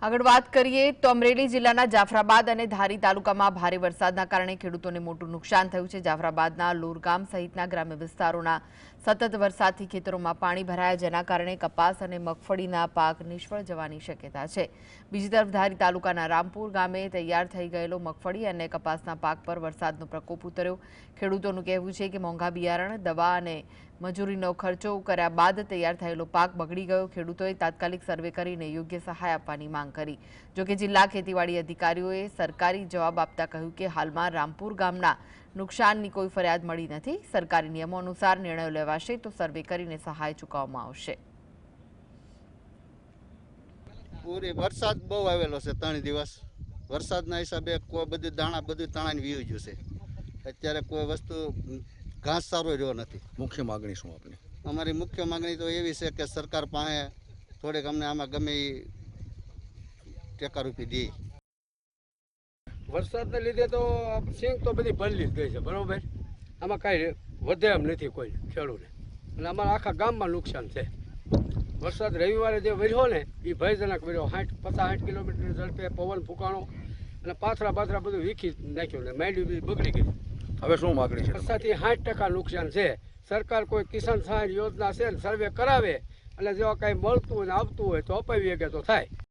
આગળ વાત કરીએ તો અમરેલી જિલ્લાના જાફરાબાદ અને ધારી તાલુકામાં ભારે વરસાદના કારણે ખેડૂતોને મોટું નુકસાન થયું છે। જાફરાબાદના લોરગામ સહિતના ગ્રામ્ય વિસ્તારોના સતત વરસાદથી ખેતરોમાં પાણી ભરાયા, જેના કારણે કપાસ અને મગફળીના પાક નિષ્ફળ જવાની શક્યતા છે। બીજી તરફ ધારી તાલુકાના રામપુર ગામે તૈયાર થઈ ગયેલો મગફળી અને કપાસના પાક પર વરસાદનો પ્રકોપ ઉતર્યો। ખેડૂતોનું કહેવું છે કે મોંઘા બિયારણ, દવા અને મજૂરીનો ખર્ચો કર્યા બાદ તૈયાર થયેલો પાક બગડી ગયો। ખેડૂતોએ તાત્કાલિક સર્વે કરીને યોગ્ય સહાય આપવાની માંગ કરી। જો કે જિલ્લા ખેતીવાડી અધિકારીઓએ સરકારી જવાબ આપતા કહ્યું કે હાલમાં રામપુર ગામના નુકસાનની કોઈ ફરિયાદ મળી નથી। સરકારી નિયમો અનુસાર નિર્ણયો લેવાશે તો સર્વે કરીને સહાય ચૂકવવામાં આવશે। પૂરી વરસાદ બહુ આવેલો છે, 3 દિવસ વરસાદના હિસાબે કોઈ બધું દાણા બધું તણાઈને વીવી ગયું છે। અત્યારે કોઈ વસ્તુ ઘાસ સારો રહ્યો નથી। મુખ્ય માગણી શું આપની? અમારી મુખ્ય માગણી તો એવી છે કે સરકાર પાસે થોડીક અમને આમાં ગમે એ ટેકારૂપી દે। વરસાદને લીધે તો સિંગ તો બધી ભરલી જ ગઈ છે, બરાબર। આમાં કાંઈ વધે એમ નથી કોઈ ખેડૂતને, અને અમારા આખા ગામમાં નુકસાન છે। વરસાદ રવિવારે જે વર્યો ને એ ભયજનક વર્યો, 50-60 કિલોમીટરની ઝડપે પવન ફૂંકાણો અને પાથરા બધું વીખી નાખ્યું ને માંડવી બધી બગડી ગઈ। હવે શું માગણી છે? વરસાદથી 60% નુકસાન છે। સરકાર કોઈ કિસાન સહાય યોજના છે ને સર્વે કરાવે, અને જો કાંઈ મળતું હોય ને આવતું હોય તો અપાવી શકે તો થાય।